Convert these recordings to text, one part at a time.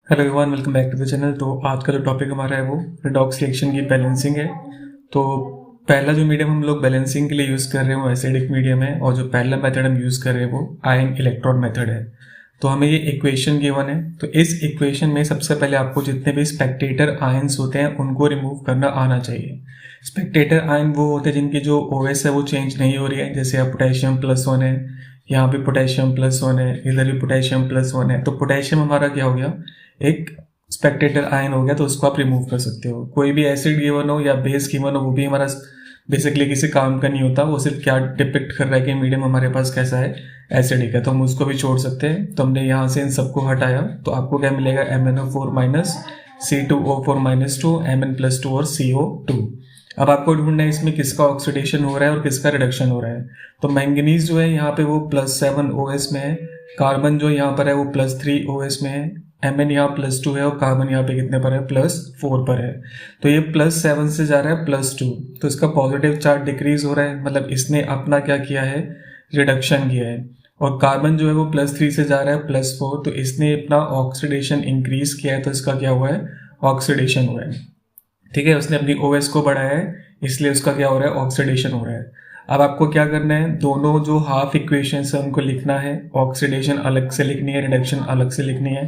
Hello everyone, welcome back to the channel. तो आज का जो टॉपिक हमारा है वो रिडॉक्स रिएक्शन की बैलेंसिंग है। तो पहला जो मीडियम हम लोग बैलेंसिंग के लिए यूज़ कर रहे हैं वो एसिडिक मीडियम है, और जो पहला मेथड हम यूज़ कर रहे हैं वो आयन इलेक्ट्रॉन मेथड है। तो हमें ये इक्वेशन गिवन है, तो इस इक्वेशन में सबसे पहले आपको जितने भी स्पेक्टेटर आयन्स होते हैं उनको रिमूव करना आना चाहिए। स्पेक्टेटर आयन वो होते हैं जिनकी जो OS है वो चेंज नहीं हो रही है, जैसे अब पोटेशियम +1 है, यहाँ पे पोटेशियम +1 है, इधर भी पोटेशियम +1 है। तो पोटेशियम हमारा क्या हो गया, एक स्पेक्टेटर आयन हो गया, तो उसको आप रिमूव कर सकते हो। कोई भी एसिड गिवन हो या बेस गिवन हो, वो भी हमारा बेसिकली किसी काम का नहीं होता, वो सिर्फ क्या डिपिक्ट कर रहा है कि मीडियम हमारे पास कैसा है, एसिडिक है, तो हम उसको भी छोड़ सकते हैं। तो हमने यहाँ से इन सबको हटाया, तो आपको क्या मिलेगा, MnO4- C2O4-2 Mn+2 और CO2। अब आपको ढूंढना है इसमें किसका ऑक्सीडेशन हो रहा है और किसका रिडक्शन हो रहा है। तो मैंगनीज जो है यहाँ पे वो +7 OS में है, कार्बन जो यहाँ पर है वो +3 OS में है, Mn यहाँ +2 है और कार्बन यहाँ पे कितने पर है, +4 पर है। तो ये +7 से जा रहा है +2, तो इसका पॉजिटिव चार्ज डिक्रीज हो रहा है, मतलब इसने अपना क्या किया है, रिडक्शन किया है। और कार्बन जो है वो +3 से जा रहा है +4, तो इसने अपना ऑक्सीडेशन इंक्रीज किया है, तो इसका क्या हुआ है, ऑक्सीडेशन हुआ है। ठीक है, उसने अपनी OS को बढ़ाया है, इसलिए उसका क्या हो रहा है, ऑक्सीडेशन हो रहा है। अब आपको क्या करना है, दोनों जो हाफ इक्वेशंस है उनको लिखना है, ऑक्सीडेशन अलग से लिखनी है, रिडक्शन अलग से लिखनी है।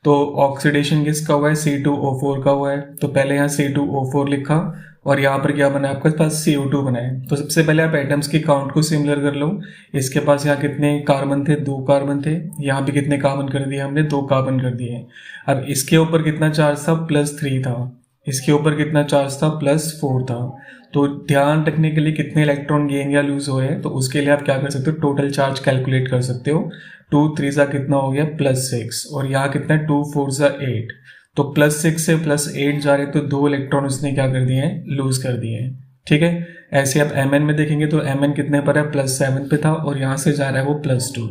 तो ऑक्सीडेशन किसका हुआ है, C2O4 का हुआ है, तो पहले यहाँ C2O4 लिखा, और यहाँ पर क्या बना है आपके पास, CO2 बना है। तो सबसे पहले आप एटम्स की काउंट को सिमिलर कर लो। इसके पास यहाँ कितने कार्बन थे, 2 कार्बन थे, यहाँ भी कितने कार्बन कर दिए हमने, 2 कार्बन कर दिए। अब इसके ऊपर कितना चार्ज था, +3 था, इसके ऊपर कितना चार्ज था, +4 था। तो ध्यान रखने के लिए कितने इलेक्ट्रॉन गेन या लूज हो रहे हैं, तो उसके लिए आप क्या कर सकते हो, टोटल चार्ज कैलकुलेट कर सकते हो। 2 3 कितना हो गया, +6, और यहाँ कितना, 2 4 8। तो +6 से +8 जा रहे, तो 2 इलेक्ट्रॉन उसने क्या कर दिए हैं, लूज कर दिए हैं। ठीक है, ऐसे आप Mn में देखेंगे तो Mn कितने पर है, +7 पे था, और यहाँ से जा रहा है वो +2।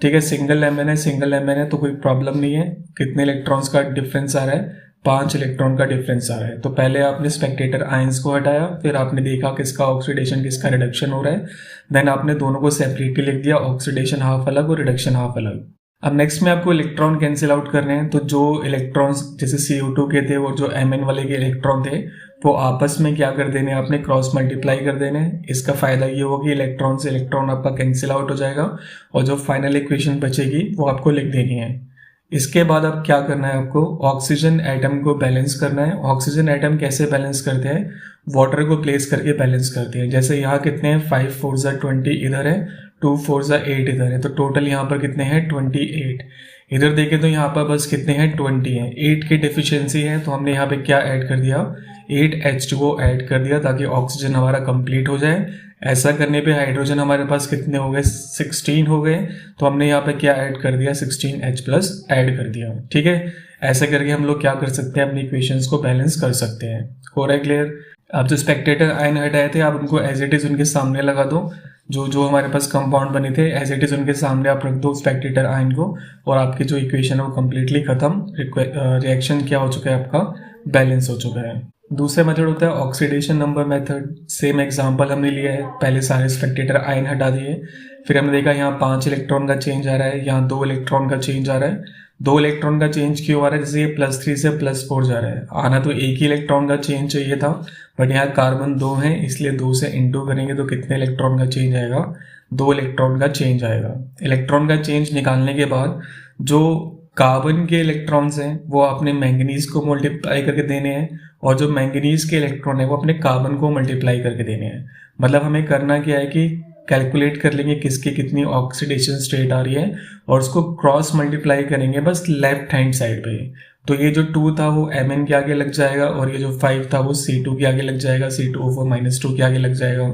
ठीक है, सिंगल Mn है, सिंगल Mn है, तो कोई प्रॉब्लम नहीं है। कितने इलेक्ट्रॉन्स का डिफरेंस आ रहा है, 5 इलेक्ट्रॉन का डिफरेंस आ रहा है। तो पहले आपने स्पेक्टेटर आयंस को हटाया, फिर आपने देखा किसका ऑक्सीडेशन किसका रिडक्शन हो रहा है, देन आपने दोनों को सेपरेटली लिख दिया, ऑक्सीडेशन हाफ अलग और रिडक्शन हाफ अलग। अब नेक्स्ट में आपको इलेक्ट्रॉन कैंसिल आउट करने हैं, तो जो इलेक्ट्रॉन्स जैसे CO2 के थे और जो Mn वाले के इलेक्ट्रॉन थे, वो आपस में क्या कर देने, आपने क्रॉस मल्टीप्लाई कर देने। इसका फायदा ये होगा कि इलेक्ट्रॉन से इलेक्ट्रॉन आपका कैंसिल आउट हो जाएगा, और जो फाइनल इक्वेशन बचेगी वो आपको लिख देनी है। इसके बाद अब क्या करना है, आपको ऑक्सीजन एटम को बैलेंस करना है। ऑक्सीजन एटम कैसे बैलेंस करते हैं, वाटर को प्लेस करके बैलेंस करते हैं। जैसे यहाँ कितने हैं, 5 4 20 इधर है, 2 4 8 इधर है, तो टोटल यहाँ पर कितने हैं, 28। इधर देखें तो यहाँ पर बस कितने हैं, 20 हैं। 8 की डिफिशियंसी है, तो हमने यहाँ पे क्या ऐड कर दिया, 8H2O ऐड कर दिया, ताकि ऑक्सीजन हमारा कंप्लीट हो जाए। ऐसा करने पे हाइड्रोजन हमारे पास कितने हो गए, 16 हो गए, तो हमने यहाँ पे क्या ऐड कर दिया, 16H+ ऐड कर दिया। ठीक है, ऐसे करके हम लोग क्या कर सकते हैं, अपनी इक्वेशंस को बैलेंस कर सकते हैं। हो रहा है क्लियर। आप जो स्पेक्टेटर आयन हटाए थे, आप उनको एज इट इज उनके सामने लगा दो। जो जो हमारे पास कंपाउंड बने थे, एज इट इज उनके सामने आप रख दो स्पेक्टेटर आयन को, और आपकी जो इक्वेशन है वो कम्प्लीटली खत्म। रिएक्शन क्या हो चुका है, आपका बैलेंस हो चुका है। दूसरा मेथड होता है oxidation number method. Same example हमने लिया है, पहले सारे स्पेक्टेटर आयन हटा दिए, फिर हमने देखा यहाँ 5 इलेक्ट्रॉन का चेंज आ रहा है, यहाँ 2 इलेक्ट्रॉन का चेंज आ रहा है। 2 इलेक्ट्रॉन का चेंज क्यों आ रहा है, जैसे ये +3 से +4 जा रहा है, आना तो एक ही इलेक्ट्रॉन का चेंज चाहिए था, बट यहाँ कार्बन 2 है, इसलिए 2 से इंटू करेंगे तो कितने इलेक्ट्रॉन का चेंज आएगा, 2 इलेक्ट्रॉन का चेंज आएगा। इलेक्ट्रॉन का चेंज निकालने के बाद जो कार्बन के इलेक्ट्रॉन्स हैं वो आपने मैंगनीज को मल्टीप्लाई करके देने हैं, और जो मैंगनीज के इलेक्ट्रॉन है वो अपने कार्बन को मल्टीप्लाई करके देने हैं। मतलब हमें करना क्या है कि कैलकुलेट कर लेंगे किसकी कितनी ऑक्सीडेशन स्टेट आ रही है, और उसको क्रॉस मल्टीप्लाई करेंगे बस लेफ्ट हैंड साइड पे। तो ये जो 2 था वो Mn के आगे लग जाएगा, और ये जो 5 था वो C2 के आगे लग जाएगा, C2O4-2 के आगे लग जाएगा।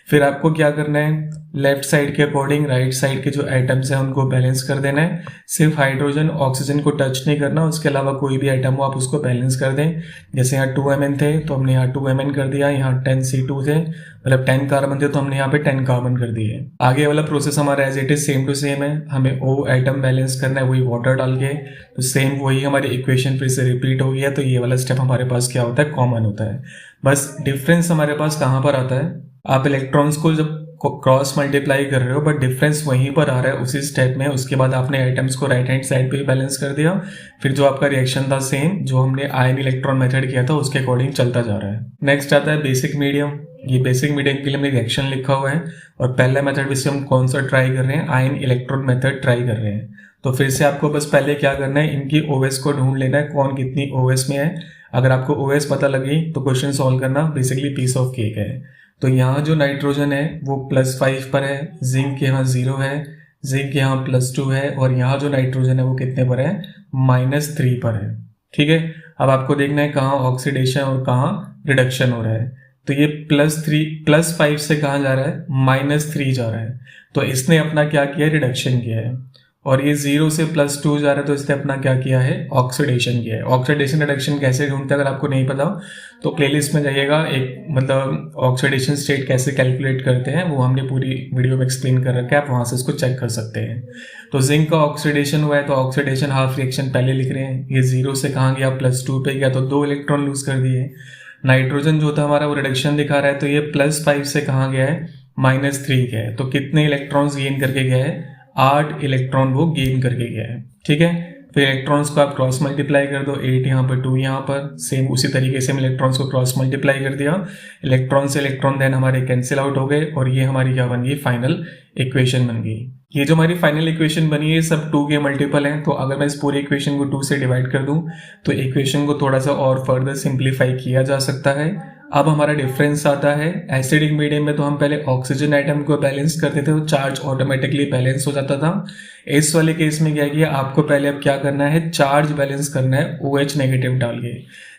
फिर आपको क्या करना है, लेफ्ट साइड के अकॉर्डिंग राइट साइड के जो एटम्स हैं उनको बैलेंस कर देना है। सिर्फ हाइड्रोजन ऑक्सीजन को टच नहीं करना, उसके अलावा कोई भी एटम हो आप उसको बैलेंस कर दें। जैसे यहाँ 2 Mn थे तो हमने यहाँ 2 Mn कर दिया, यहाँ 10 C2 थे, मतलब 10 कार्बन थे तो हमने यहाँ पे 10 कार्बन कर दिए। आगे वाला प्रोसेस हमारा as it is same to same है, हमें O एटम बैलेंस करना है वही वाटर डाल के, तो सेम वही हमारी इक्वेशन फिर से रिपीट हो गया। तो ये वाला स्टेप हमारे पास क्या होता है, कॉमन होता है। बस डिफरेंस हमारे पास कहाँ पर आता है, आप इलेक्ट्रॉन्स को जब क्रॉस मल्टीप्लाई कर रहे हो बट डिफरेंस वहीं पर आ रहा है उसी स्टेप में, उसके बाद आपने आइटम्स को राइट हैंड साइड पे बैलेंस कर दिया, फिर जो आपका रिएक्शन था सेम जो हमने आयन इलेक्ट्रॉन मेथड किया था उसके अकॉर्डिंग चलता जा रहा है। नेक्स्ट आता है बेसिक मीडियम। ये बेसिक मीडियम के लिए हमने रिएक्शन लिखा हुआ है और पहला मेथड जिससे हम कौन सा ट्राई कर रहे हैं, आयन इलेक्ट्रॉन मेथड ट्राई कर रहे हैं। तो फिर से आपको बस पहले क्या करना है, इनकी ओएस को ढूंढ लेना है, कौन कितनी ओएस में है। अगर आपको ओएस पता लगी तो क्वेश्चन सॉल्व करना बेसिकली पीस ऑफ केक है। तो यहाँ जो नाइट्रोजन है वो +5 पर है, जिंक यहाँ 0 है, जिंक यहाँ +2 है और यहाँ जो नाइट्रोजन है वो कितने पर है, -3 पर है। ठीक है, अब आपको देखना है कहाँ ऑक्सीडेशन और कहाँ रिडक्शन हो रहा है। तो ये +5 से कहाँ जा रहा है, -3 जा रहा है। तो इसने अपना क्या किया, रिडक्शन किया है। और ये 0 से +2 जा रहा है तो इसने अपना क्या किया है, ऑक्सीडेशन किया है। ऑक्सीडेशन रिडक्शन कैसे ढूंढते हैं अगर आपको नहीं पता तो प्लेलिस्ट में जाइएगा, एक मतलब ऑक्सीडेशन स्टेट कैसे कैलकुलेट करते हैं वो हमने पूरी वीडियो में एक्सप्लेन कर रखा है, आप वहां से इसको चेक कर सकते हैं। तो जिंक का ऑक्सीडेशन हुआ है तो ऑक्सीडेशन हाफ रिएक्शन पहले लिख रहे हैं। ये 0 से कहाँ गया, +2 पे गया तो 2 इलेक्ट्रॉन लूज कर दिए। नाइट्रोजन जो था हमारा वो रिडक्शन दिखा रहा है तो ये +5 से कहाँ गया है, -3 गया है। तो कितने इलेक्ट्रॉन्स गेन करके गया है, 8 इलेक्ट्रॉन वो गेन करके गया है। ठीक है, फिर इलेक्ट्रॉन्स को आप क्रॉस मल्टीप्लाई कर दो, 8 यहाँ पर 2 यहाँ पर, सेम उसी तरीके से हम इलेक्ट्रॉन्स को क्रॉस मल्टीप्लाई कर दिया, इलेक्ट्रॉन से इलेक्ट्रॉन देन हमारे कैंसिल आउट हो गए और ये हमारी क्या बन गई, फाइनल इक्वेशन बन गई। ये जो हमारी फाइनल इक्वेशन बनी है सब 2 के मल्टीपल हैं। तो अगर मैं इस पूरी इक्वेशन को 2 से डिवाइड कर दूं तो इक्वेशन को थोड़ा सा और फर्दर सिंप्लीफाई किया जा सकता है। अब हमारा डिफरेंस आता है, एसिडिक मीडियम में तो हम पहले ऑक्सीजन आइटम को बैलेंस करते थे तो चार्ज ऑटोमेटिकली बैलेंस हो जाता था। इस वाले केस में क्या किया, आपको पहले अब क्या करना है, चार्ज बैलेंस करना है OH नेगेटिव डाल के।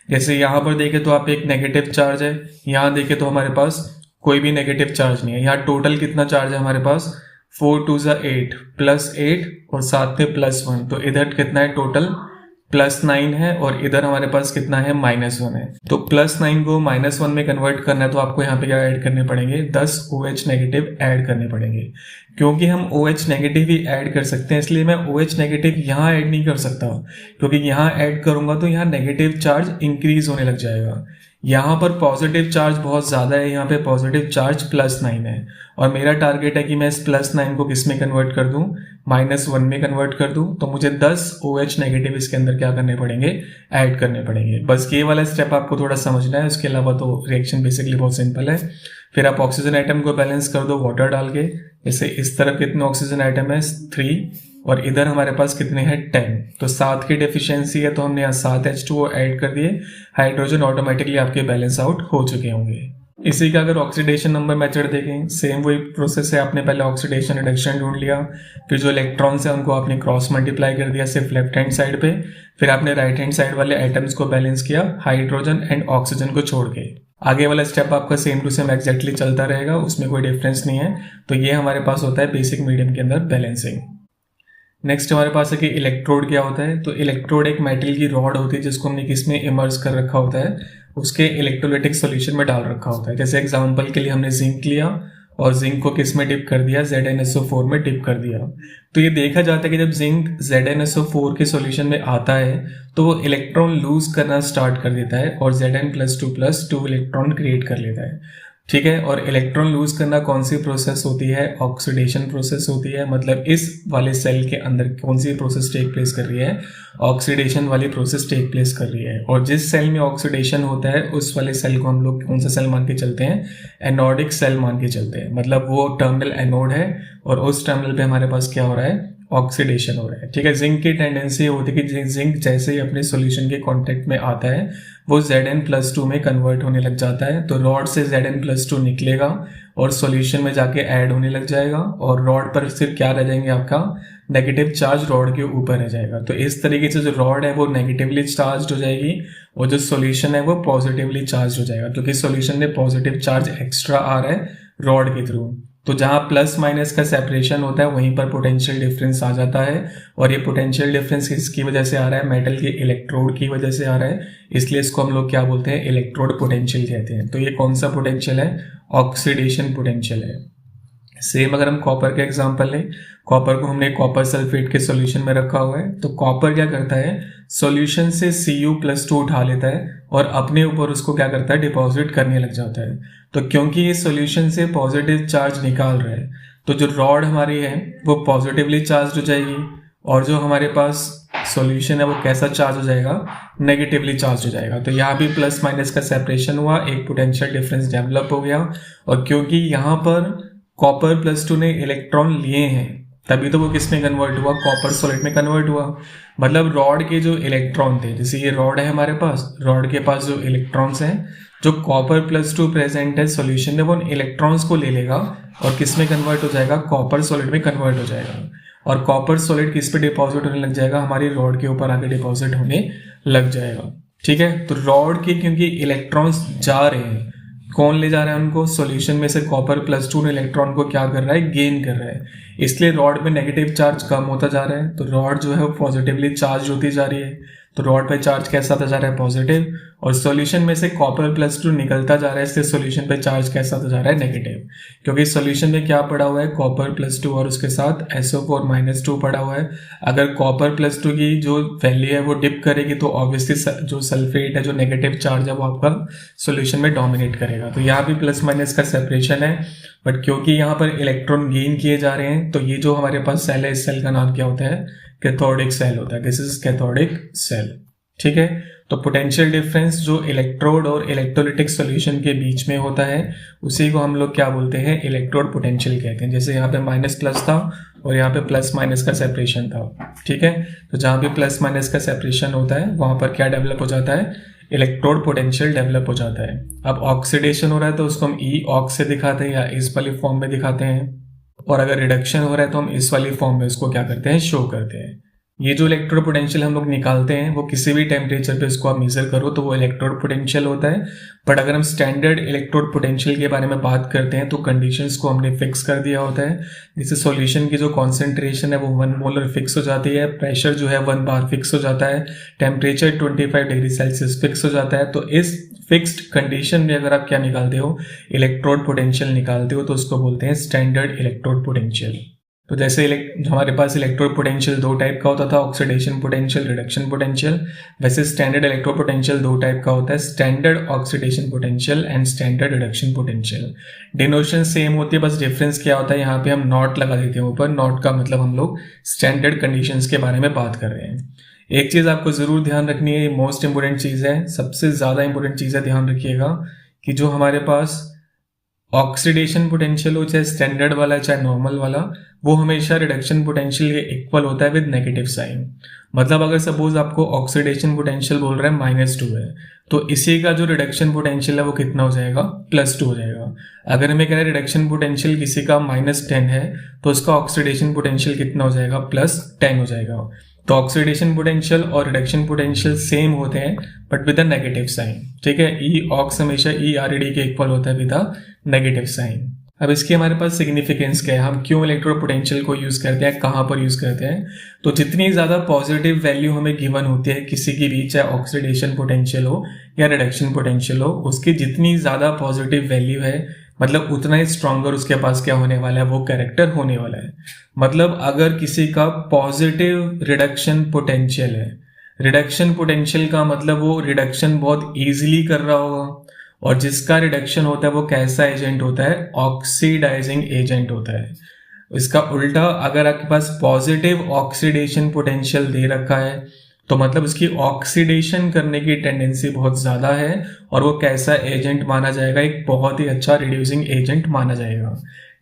जैसे यहाँ पर देखें तो आप एक नेगेटिव चार्ज है, यहाँ देखें तो हमारे पास कोई भी नेगेटिव चार्ज नहीं है। यहाँ टोटल कितना चार्ज है हमारे पास, 4 2 8 +8 और साथ में +1, तो इधर कितना है टोटल +9 है और इधर हमारे पास कितना है, -1 है। तो +9 को -1 में कन्वर्ट करना है तो आपको यहाँ पे क्या ऐड करने पड़ेंगे, 10 OH नेगेटिव ऐड करने पड़ेंगे। क्योंकि हम OH नेगेटिव ही ऐड कर सकते हैं इसलिए मैं OH नेगेटिव यहाँ ऐड नहीं कर सकता, क्योंकि यहाँ ऐड करूंगा तो यहाँ नेगेटिव चार्ज इंक्रीज होने लग जाएगा। यहाँ पर पॉजिटिव चार्ज बहुत ज़्यादा है, यहाँ पे पॉजिटिव चार्ज +9 है और मेरा टारगेट है कि मैं इस +9 को किस में कन्वर्ट कर दूं, -1 में कन्वर्ट कर दूं। तो मुझे 10 OH नेगेटिव इसके अंदर क्या करने पड़ेंगे, ऐड करने पड़ेंगे। बस ये वाला स्टेप आपको थोड़ा समझना है, उसके अलावा तो रिएक्शन बेसिकली बहुत सिंपल है। फिर आप ऑक्सीजन आइटम को बैलेंस कर दो वाटर डाल के। जैसे इस तरफ कितने ऑक्सीजन आइटम है, 3 और इधर हमारे पास कितने हैं, 10। तो 7 की डेफिशिएंसी है तो हमने यहाँ 7 H2O ऐड कर दिए, हाइड्रोजन ऑटोमेटिकली आपके बैलेंस आउट हो चुके होंगे। इसी का अगर ऑक्सीडेशन नंबर मेथड देखें, सेम वही प्रोसेस है। आपने पहले ऑक्सीडेशन रिडक्शन ढूंढ लिया, फिर जो इलेक्ट्रॉन्स है उनको आपने क्रॉस मल्टीप्लाई कर दिया सिर्फ लेफ्ट हैंड साइड पे, फिर आपने राइट हैंड साइड वाले आइटम्स को बैलेंस किया हाइड्रोजन एंड ऑक्सीजन को छोड़ के। आगे वाला स्टेप आपका सेम टू सेम एग्जैक्टली चलता रहेगा, उसमें कोई डिफरेंस नहीं है। तो ये हमारे पास होता है बेसिक मीडियम के अंदर बैलेंसिंग। नेक्स्ट हमारे पास है कि इलेक्ट्रोड क्या होता है। तो इलेक्ट्रोड एक मेटल की रॉड होती है जिसको हमने किसमें इमर्स कर रखा होता है, उसके इलेक्ट्रोलाइटिक सॉल्यूशन में डाल रखा होता है। जैसे एग्जांपल के लिए हमने जिंक लिया और जिंक को किस में डिप कर दिया, ZnSO4 में डिप कर दिया। तो ये देखा जाता है कि जब जिंक ZnSO4 के सॉल्यूशन में आता है तो वो इलेक्ट्रॉन लूज करना स्टार्ट कर देता है और Zn+2+2 इलेक्ट्रॉन क्रिएट कर लेता है। ठीक है, और इलेक्ट्रॉन लूज करना कौन सी प्रोसेस होती है, ऑक्सीडेशन प्रोसेस होती है। मतलब इस वाले सेल के अंदर कौन सी प्रोसेस टेक प्लेस कर रही है, ऑक्सीडेशन वाली प्रोसेस टेक प्लेस कर रही है। और जिस सेल में ऑक्सीडेशन होता है उस वाले सेल को हम लोग कौन सा सेल मान के चलते हैं, एनोडिक सेल मान के चलते हैं। मतलब वो टर्मिनल एनोड है और उस टर्मिनल पे हमारे पास क्या हो रहा है, ऑक्सीडेशन हो रहा है। ठीक है, जिंक की टेंडेंसी होती है कि जिंक जैसे ही अपने सॉल्यूशन के कांटेक्ट में आता है वो Zn+2 में कन्वर्ट होने लग जाता है। तो रॉड से Zn+2 निकलेगा और सॉल्यूशन में जाके ऐड होने लग जाएगा और रॉड पर सिर्फ क्या रह जाएंगे, आपका नेगेटिव चार्ज रॉड के ऊपर रह जाएगा। तो इस तरीके से जो रॉड है वो नेगेटिवली चार्ज हो जाएगी और जो सॉल्यूशन है वो पॉजिटिवली चार्ज हो जाएगा, क्योंकि सॉल्यूशन में पॉजिटिव चार्ज एक्स्ट्रा आ रहा है रॉड के थ्रू। तो जहां प्लस माइनस का सेपरेशन होता है वहीं पर पोटेंशियल डिफरेंस आ जाता है और ये पोटेंशियल डिफरेंस किसकी वजह से आ रहा है, मेटल के इलेक्ट्रोड की वजह से आ रहा है। इसलिए इसको हम लोग क्या बोलते हैं, इलेक्ट्रोड पोटेंशियल कहते हैं। तो ये कौन सा पोटेंशियल है, ऑक्सीडेशन पोटेंशियल है। सेम अगर हम कॉपर का एग्जांपल लें, कॉपर को हमने कॉपर सल्फेट के सॉल्यूशन में रखा हुआ है, तो कॉपर क्या करता है, सॉल्यूशन से Cu+2 उठा लेता है और अपने ऊपर उसको क्या करता है, डिपॉजिट करने लग जाता है। तो क्योंकि ये सॉल्यूशन से पॉजिटिव चार्ज निकाल रहा है, तो जो रॉड हमारी है वो पॉजिटिवली चार्ज हो जाएगी, और जो हमारे पास सॉल्यूशन है वो कैसा चार्ज हो जाएगा, नेगेटिवली चार्ज हो जाएगा। तो यहाँ भी प्लस माइनस का सेपरेशन हुआ, एक पोटेंशियल डिफरेंस डेवलप हो गया। और क्योंकि यहाँ पर Cu+2 ने इलेक्ट्रॉन लिए हैं, तभी तो वो किस में कन्वर्ट हुआ, कॉपर सॉलिड में कन्वर्ट हुआ। मतलब रॉड के जो इलेक्ट्रॉन थे, जैसे ये रॉड है हमारे पास, रॉड के पास जो इलेक्ट्रॉन्स हैं, जो Cu+2 प्रेजेंट है सॉल्यूशन में, वो उन इलेक्ट्रॉन्स को ले लेगा और किस में कन्वर्ट हो जाएगा, कॉपर सॉलिड में कन्वर्ट हो जाएगा। और कॉपर सॉलिड किस पे डिपॉजिट होने लग जाएगा, हमारी रॉड के ऊपर आगे डिपॉजिट होने लग जाएगा। ठीक है, तो रॉड के क्योंकि इलेक्ट्रॉन्स जा रहे हैं, कौन ले जा रहा है उनको, सॉल्यूशन में से Cu+2 इलेक्ट्रॉन को क्या कर रहा है, गेन कर रहा है, इसलिए रॉड में नेगेटिव चार्ज कम होता जा रहा है। तो रॉड जो है वो पॉजिटिवली चार्ज होती जा रही है, तो रॉड पे चार्ज कैसा आता जा रहा है, पॉजिटिव। और सॉल्यूशन में से Cu+2 निकलता जा रहा है, इसलिए सॉल्यूशन पे चार्ज कैसा आता जा रहा है, नेगेटिव। क्योंकि सॉल्यूशन में क्या पड़ा हुआ है, Cu+2 और उसके साथ SO4-2 पड़ा हुआ है। अगर Cu+2 की जो वैल्यू है वो डिप करेगी, तो ऑब्वियसली जो सल्फेट है, जो नेगेटिव चार्ज है, वो आपका सॉल्यूशन में डोमिनेट करेगा। तो यहाँ भी प्लस माइनस का सेपरेशन है, बट क्योंकि यहाँ पर इलेक्ट्रॉन गेन किए जा रहे हैं, तो ये जो हमारे पास सेल है, इस सेल का नाम क्या होता है, कैथोडिक सेल होता है। This is cathodic cell. ठीक है, तो पोटेंशियल डिफरेंस जो इलेक्ट्रोड और इलेक्ट्रोलिटिक सॉल्यूशन के बीच में होता है, उसी को हम लोग क्या बोलते हैं, इलेक्ट्रोड पोटेंशियल कहते हैं। जैसे यहाँ पे माइनस प्लस था और यहाँ पे प्लस माइनस का सेपरेशन था। ठीक है, तो जहाँ भी प्लस माइनस का सेपरेशन होता है, वहां पर क्या डेवलप हो जाता है, इलेक्ट्रोड पोटेंशियल डेवलप हो जाता है। अब ऑक्सीडेशन हो रहा है तो उसको हम ई ऑक्स से दिखाते हैं या इस वाली फॉर्म में दिखाते हैं, और अगर रिडक्शन हो रहा है तो हम इस वाली फॉर्म में उसको क्या करते हैं, शो करते हैं। ये जो इलेक्ट्रोड पोटेंशियल हम लोग निकालते हैं, वो किसी भी टेम्परेचर पे इसको आप मेजर करो तो वो इलेक्ट्रोड पोटेंशियल होता है। बट अगर हम स्टैंडर्ड इलेक्ट्रोड पोटेंशियल के बारे में बात करते हैं, तो कंडीशंस को हमने फिक्स कर दिया होता है। जैसे सॉल्यूशन की जो कॉन्सेंट्रेशन है वो 1 मोलर फिक्स हो जाती है, प्रेशर जो है 1 बार फिक्स हो जाता है, टेम्परेचर 25 डिग्री सेल्सियस फिक्स हो जाता है। तो इस फिक्स्ड कंडीशन में अगर आप क्या निकालते हो, इलेक्ट्रोड पोटेंशियल निकालते हो, तो उसको बोलते हैं स्टैंडर्ड इलेक्ट्रोड पोटेंशियल। तो जैसे हमारे पास इलेक्ट्रोड पोटेंशियल 2 टाइप का होता था, ऑक्सीडेशन पोटेंशियल, रिडक्शन पोटेंशियल, वैसे स्टैंडर्ड इलेक्ट्रोड पोटेंशियल 2 टाइप का होता है, standard oxidation potential and standard reduction potential. डिनोशन same होती है, बस डिफरेंस क्या होता है, यहाँ पे हम नॉट लगा देते हैं ऊपर। नॉट का मतलब हम लोग स्टैंडर्ड कंडीशंस के बारे में बात कर रहे हैं। एक चीज आपको जरूर ध्यान रखनी है, मोस्ट इंपोर्टेंट चीज है, सबसे ज्यादा इंपोर्टेंट चीज है, ध्यान रखिएगा कि जो हमारे पास ऑक्सीडेशन पोटेंशियल हो, चाहे स्टैंडर्ड वाला चाहे नॉर्मल वाला, वो हमेशा रिडक्शन पोटेंशियल के इक्वल होता है विद नेगेटिव साइन। मतलब अगर सपोज आपको ऑक्सीडेशन पोटेंशियल बोल रहा है -2 है, तो इसी का जो रिडक्शन पोटेंशियल है वो कितना हो जाएगा, +2 हो जाएगा। अगर हमें कह रहे हैं रिडक्शन पोटेंशियल किसी का -10 है, तो उसका ऑक्सीडेशन पोटेंशियल कितना हो जाएगा, +10 हो जाएगा। तो ऑक्सीडेशन पोटेंशियल और रिडक्शन पोटेंशियल सेम होते हैं, but with a negative sign. ठीक है, ई ऑक्स हमेशा ई आर डी के इक्वल होता है विद अ नेगेटिव साइन। अब इसकी हमारे पास सिग्निफिकेंस क्या है, हम क्यों इलेक्ट्रोड पोटेंशियल को यूज करते हैं, कहाँ पर यूज करते हैं। तो जितनी ज्यादा पॉजिटिव वैल्यू हमें गिवन होती है किसी की भी, चाहे ऑक्सीडेशन पोटेंशियल हो या रिडक्शन पोटेंशियल हो, उसकी जितनी ज्यादा पॉजिटिव वैल्यू है, मतलब उतना ही स्ट्रॉन्गर उसके पास क्या होने वाला है, वो कैरेक्टर होने वाला है। मतलब अगर किसी का पॉजिटिव रिडक्शन पोटेंशियल है, रिडक्शन पोटेंशियल का मतलब वो रिडक्शन बहुत इजीली कर रहा होगा, और जिसका रिडक्शन होता है वो कैसा एजेंट होता है, ऑक्सीडाइजिंग एजेंट होता है। इसका उल्टा, अगर आपके पास पॉजिटिव ऑक्सीडेशन पोटेंशियल दे रखा है, तो मतलब उसकी ऑक्सीडेशन करने की टेंडेंसी बहुत ज्यादा है, और वो कैसा एजेंट माना जाएगा, एक बहुत ही अच्छा रिड्यूसिंग एजेंट माना जाएगा।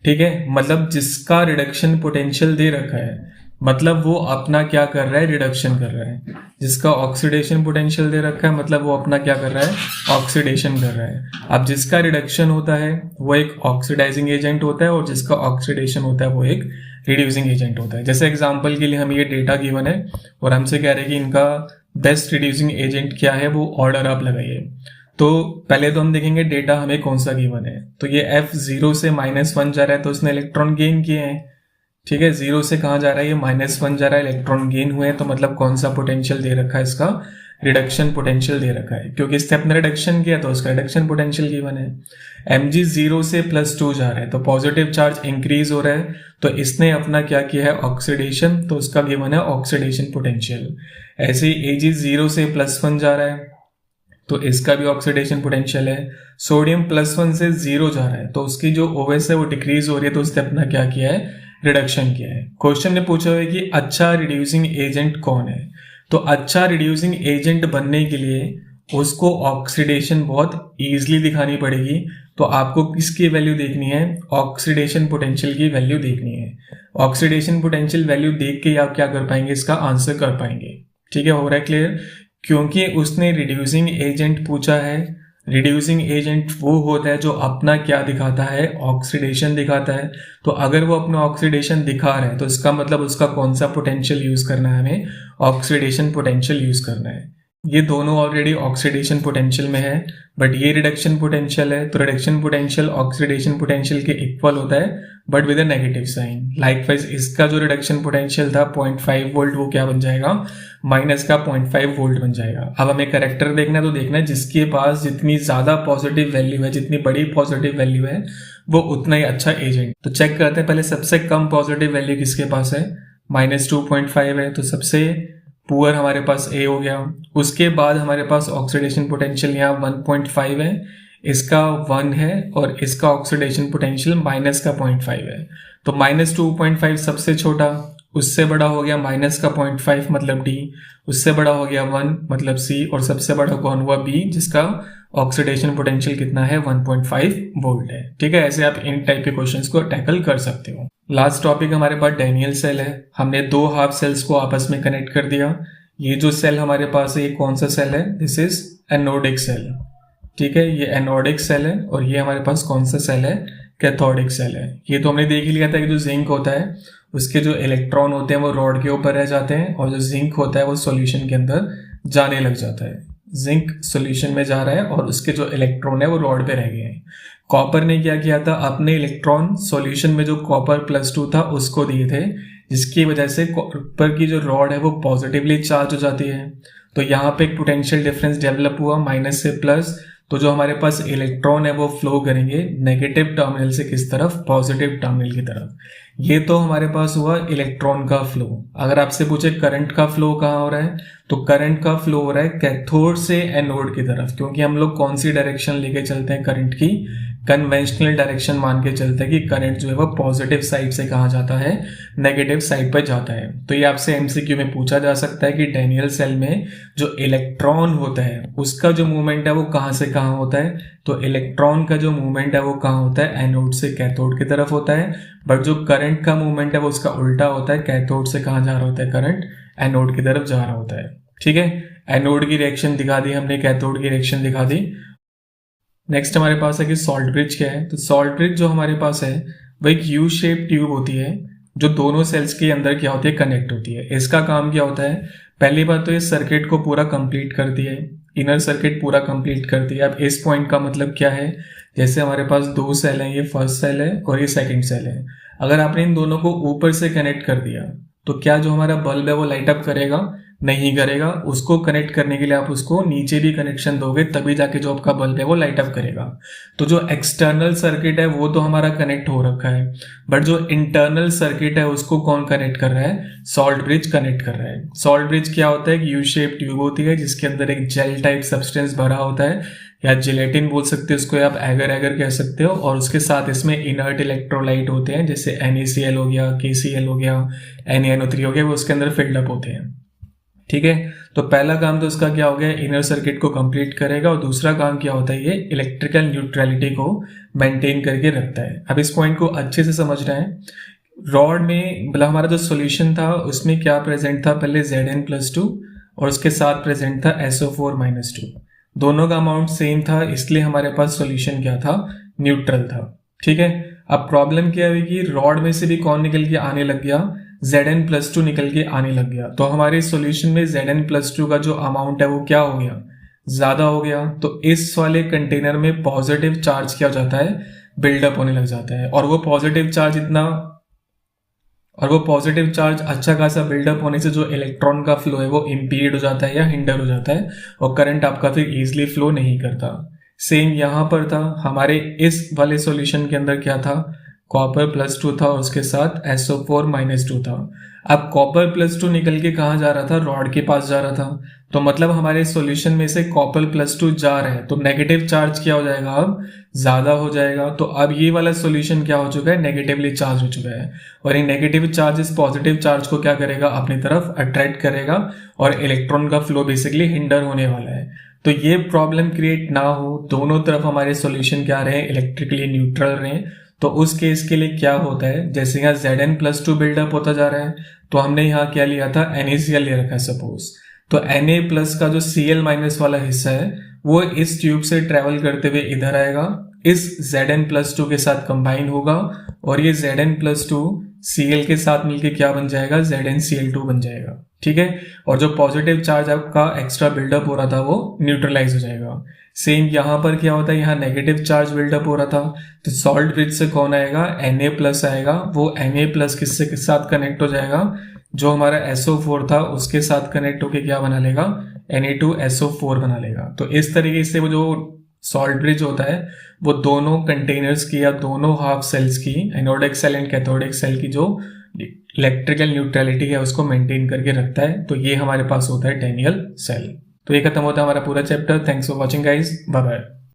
ठीक है, मतलब जिसका रिडक्शन पोटेंशियल दे रखा है, मतलब वो अपना क्या कर रहा है, रिडक्शन कर रहा है। जिसका ऑक्सीडेशन पोटेंशियल दे रखा है, मतलब वो अपना क्या कर रहा है, ऑक्सीडेशन कर रहा है। अब जिसका रिडक्शन होता है वो एक ऑक्सीडाइजिंग एजेंट होता है, और जिसका ऑक्सीडेशन होता है वो एक रिड्यूसिंग एजेंट होता है। जैसे एग्जांपल के लिए हमें ये डेटा गिवन है और हमसे कह रहे हैं कि इनका बेस्ट रिड्यूसिंग एजेंट क्या है, वो ऑर्डर आप लगाइए। तो पहले तो हम देखेंगे डेटा हमें कौन सा गिवन है। तो ये F0 से -1 जा रहा है, तो उसने इलेक्ट्रॉन गेन किए हैं। ठीक है, 0 से कहाँ जा रहा है, ये -1 जा रहा है, इलेक्ट्रॉन गेन हुए हैं, तो मतलब कौन सा पोटेंशियल दे रखा है इसका, रिडक्शन पोटेंशियल दे रखा है, क्योंकि स्टेप ने रिडक्शन किया तो उसका रिडक्शन पोटेंशियल गिवन है। mg 0 से +2 जा रहा है तो पॉजिटिव चार्ज इंक्रीज हो रहा है, तो इसने अपना क्या किया है ऑक्सीडेशन, तो उसका गिवन है ऑक्सीडेशन पोटेंशियल। ऐसे ही ag 0 से +1 जा रहा है तो इसका भी ऑक्सीडेशन पोटेंशियल है। सोडियम +1 से 0 जा रहा है तो उसकी जो OS है वो डिक्रीज हो रही है, तो उसने अपना क्या किया है रिडक्शन किया है। क्वेश्चन ने पूछा है कि अच्छा रिड्यूसिंग एजेंट कौन है, तो अच्छा रिड्यूसिंग एजेंट बनने के लिए उसको ऑक्सीडेशन बहुत ईजिली दिखानी पड़ेगी। तो आपको किसकी वैल्यू देखनी है, ऑक्सीडेशन पोटेंशियल की वैल्यू देखनी है। ऑक्सीडेशन पोटेंशियल वैल्यू देख के आप क्या कर पाएंगे, इसका आंसर कर पाएंगे। ठीक है, हो रहा है क्लियर? क्योंकि उसने रिड्यूसिंग एजेंट पूछा है। रिड्यूसिंग एजेंट वो होता है जो अपना क्या दिखाता है, ऑक्सीडेशन दिखाता है। तो अगर वो अपना ऑक्सीडेशन दिखा रहा है तो इसका मतलब उसका कौन सा पोटेंशियल यूज करना है, हमें ऑक्सीडेशन पोटेंशियल यूज करना है। ये दोनों ऑलरेडी ऑक्सीडेशन पोटेंशियल में है, बट ये रिडक्शन पोटेंशियल है, तो रिडक्शन पोटेंशियल ऑक्सीडेशन पोटेंशियल के इक्वल होता है but with a negative sign. Likewise इसका जो रिडक्शन पोटेंशियल था 0.5 वोल्ट, वो क्या बन जाएगा, माइनस का 0.5 वोल्ट बन जाएगा। अब हमें करेक्टर देखना है, तो देखना है जिसके पास जितनी ज्यादा पॉजिटिव वैल्यू है, जितनी बड़ी पॉजिटिव वैल्यू है, वो उतना ही अच्छा एजेंट। तो चेक करते हैं पहले सबसे कम पॉजिटिव वैल्यू किसके पास है, -2.5 है, तो सबसे पुअर हमारे पास A हो गया। उसके बाद हमारे पास ऑक्सीडेशन पोटेंशियल यहाँ 1.5 है, इसका 1 है, और इसका ऑक्सीडेशन पोटेंशियल -0.5 है। तो -2.5 सबसे छोटा, उससे बड़ा हो गया -0.5 मतलब D, उससे बड़ा हो गया 1 मतलब C, और सबसे बड़ा कौन हुआ B, जिसका ऑक्सीडेशन पोटेंशियल कितना है 1.5 वोल्ट है। ठीक है, ऐसे आप इन टाइप के क्वेश्चंस को टैकल कर सकते हो। लास्ट टॉपिक हमारे पास डैनियल सेल है। हमने दो हाफ सेल्स को आपस में कनेक्ट कर दिया। ये जो सेल हमारे पास है, ये कौन सा सेल है, दिस इज एनोडिक सेल। ठीक है, ये एनोडिक सेल है, और ये हमारे पास कौन सा सेल है, कैथोडिक सेल है। ये तो हमने देख ही लिया था कि जो जिंक होता है उसके जो इलेक्ट्रॉन होते हैं वो रॉड के ऊपर रह जाते हैं, और जो जिंक होता है वो सॉल्यूशन के अंदर जाने लग जाता है। जिंक सॉल्यूशन में जा रहा है और उसके जो इलेक्ट्रॉन है वो रॉड पे रह गए हैं। कॉपर ने क्या किया था, अपने इलेक्ट्रॉन सॉल्यूशन में जो कॉपर +2 था उसको दिए थे, जिसकी वजह से कॉपर की जो रॉड है वो पॉजिटिवली चार्ज हो जाती है। तो यहाँ पे एक पोटेंशियल डिफरेंस डेवलप हुआ माइनस से प्लस। तो जो हमारे पास इलेक्ट्रॉन है वो फ्लो करेंगे नेगेटिव टर्मिनल से किस तरफ, पॉजिटिव टर्मिनल की तरफ। ये तो हमारे पास हुआ इलेक्ट्रॉन का फ्लो। अगर आपसे पूछे करंट का फ्लो कहाँ हो रहा है, तो करंट का फ्लो हो रहा है कैथोड से एनोड की तरफ, क्योंकि हम लोग कौन सी डायरेक्शन लेके चलते हैं करंट की, कन्वेंशनल डायरेक्शन मान के चलते हैं कि करंट जो है वो पॉजिटिव साइड से कहाँ जाता है, नेगेटिव साइड पर जाता है। तो ये आपसे एमसीक्यू में पूछा जा सकता है कि डैनियल सेल में जो इलेक्ट्रॉन होता है उसका जो मूवमेंट है वो कहाँ से कहाँ होता है, तो इलेक्ट्रॉन का जो मूवमेंट है वो कहाँ होता है, एनोड से कैथोड की तरफ होता है। बट जो करंट का मूवमेंट है वो उसका उल्टा होता है, कैथोड से कहाँ जा रहा होता है करंट, एनोड की तरफ जा रहा होता है। ठीक है, एनोड की रिएक्शन दिखा दी हमने, कैथोड की रिएक्शन दिखा दी। नेक्स्ट हमारे पास है कि सॉल्ट ब्रिज क्या है। तो सॉल्ट ब्रिज जो हमारे पास है वो एक यू शेप ट्यूब होती है जो दोनों सेल्स के अंदर क्या होती है, कनेक्ट होती है। इसका काम क्या होता है, पहली बात तो ये सर्किट को पूरा कंप्लीट करती है, इनर सर्किट पूरा कंप्लीट करती है। अब इस पॉइंट का मतलब क्या है, जैसे हमारे पास दो सेल हैं, ये फर्स्ट सेल है और ये सेकंड सेल है। अगर आपने इन दोनों को ऊपर से कनेक्ट कर दिया तो क्या जो हमारा बल्ब है वो लाइट अप करेगा, नहीं करेगा। उसको कनेक्ट करने के लिए आप उसको नीचे भी कनेक्शन दोगे तभी जाके जो आपका बल्ब है वो लाइट अप करेगा। तो जो एक्सटर्नल सर्किट है वो तो हमारा कनेक्ट हो रखा है, बट जो इंटरनल सर्किट है उसको कौन कनेक्ट कर रहा है, सॉल्ट ब्रिज कनेक्ट कर रहा है। सॉल्ट ब्रिज क्या होता है, यू शेप ट्यूब होती है जिसके अंदर एक जेल टाइप सब्सटेंस भरा होता है, या जिलेटिन बोल सकते हो उसको, आप एगर एगर कह सकते हो, और उसके साथ इसमें इनर्ट इलेक्ट्रोलाइट होते हैं, जैसे NaCl हो गया, KCl हो गया, NaNO3 हो गया, वो उसके अंदर फिल्ड अप होते हैं। ठीक है, तो पहला काम तो उसका क्या हो गया, इनर सर्किट को कंप्लीट करेगा, और दूसरा काम क्या होता है, ये इलेक्ट्रिकल न्यूट्रलिटी को मेंटेन करके रखता है। अब इस पॉइंट को अच्छे से समझना है। रॉड में मतलब हमारा जो सॉल्यूशन था उसमें क्या प्रेजेंट था, पहले Zn+2 और उसके साथ प्रेजेंट था SO4-2। दोनों का अमाउंट सेम था, इसलिए हमारे पास सॉल्यूशन क्या था, न्यूट्रल था। ठीक है, अब प्रॉब्लम क्या हुई कि रॉड में से भी कौन निकल के आने लग गया, Zn+2 निकल के आने लग गया। तो हमारे सॉल्यूशन में Zn+2 का जो अमाउंट है वो क्या हो गया, ज्यादा हो गया। तो इस वाले कंटेनर में पॉजिटिव चार्ज क्या हो जाता है, बिल्डअप होने लग जाता है, और वो पॉजिटिव चार्ज इतना और वो पॉजिटिव चार्ज अच्छा खासा बिल्डअप होने से जो इलेक्ट्रॉन का फ्लो है वो इम्पीड हो जाता है या हिंडर हो जाता है और करंट आपका फिर इजिली फ्लो नहीं करता। सेम यहाँ पर था, हमारे इस वाले सॉल्यूशन के अंदर क्या था, कॉपर +2 था और उसके साथ SO4 -2 था। अब कॉपर +2 निकल के कहाँ जा रहा था, रॉड के पास जा रहा था, तो मतलब हमारे सॉल्यूशन में से कॉपर +2 जा रहा है तो नेगेटिव चार्ज क्या हो जाएगा, अब ज्यादा हो जाएगा। तो अब ये वाला सॉल्यूशन क्या हो चुका है, नेगेटिवली चार्ज हो चुका है और ये नेगेटिव चार्ज इस पॉजिटिव चार्ज को क्या करेगा, अपनी तरफ अट्रैक्ट करेगा और इलेक्ट्रॉन का फ्लो बेसिकली हिंडर होने वाला है। तो ये प्रॉब्लम क्रिएट ना हो, दोनों तरफ हमारे सॉल्यूशन क्या रहे, इलेक्ट्रिकली न्यूट्रल रहे। तो उस केस के लिए क्या होता है, जैसे यहाँ Zn+2 बिल्डअप होता जा रहा है तो हमने यहाँ क्या लिया था, NaCl ले रखा है सपोज। तो Na+ का जो Cl- वाला हिस्सा है वो इस ट्यूब से ट्रेवल करते हुए इधर आएगा, इस Zn+2 के साथ कंबाइन होगा और ये Zn+2 Cl के साथ मिलके क्या बन जाएगा, ZnCl2 बन जाएगा। ठीक है, और जो पॉजिटिव चार्ज आपका एक्स्ट्रा बिल्डअप हो रहा था वो न्यूट्रलाइज हो जाएगा। सेम यहाँ पर क्या होता है, यहाँ नेगेटिव चार्ज बिल्डअप हो रहा था तो सॉल्ट ब्रिज से कौन आएगा, Na+ आएगा। वो Na+ किससे के साथ कनेक्ट हो जाएगा, जो हमारा SO4 था उसके साथ कनेक्ट होके क्या बना लेगा, Na2SO4 बना लेगा। तो इस तरीके से वो जो सॉल्ट ब्रिज होता है वो दोनों कंटेनर्स की या दोनों हाफ सेल्स की, anodic cell and cathodic cell की जो इलेक्ट्रिकल न्यूट्रलिटी है उसको मेंटेन करके रखता है। तो ये हमारे पास होता है डैनियल सेल। तो ये खत्म होता है हमारा पूरा chapter. Thanks for watching guys, bye bye.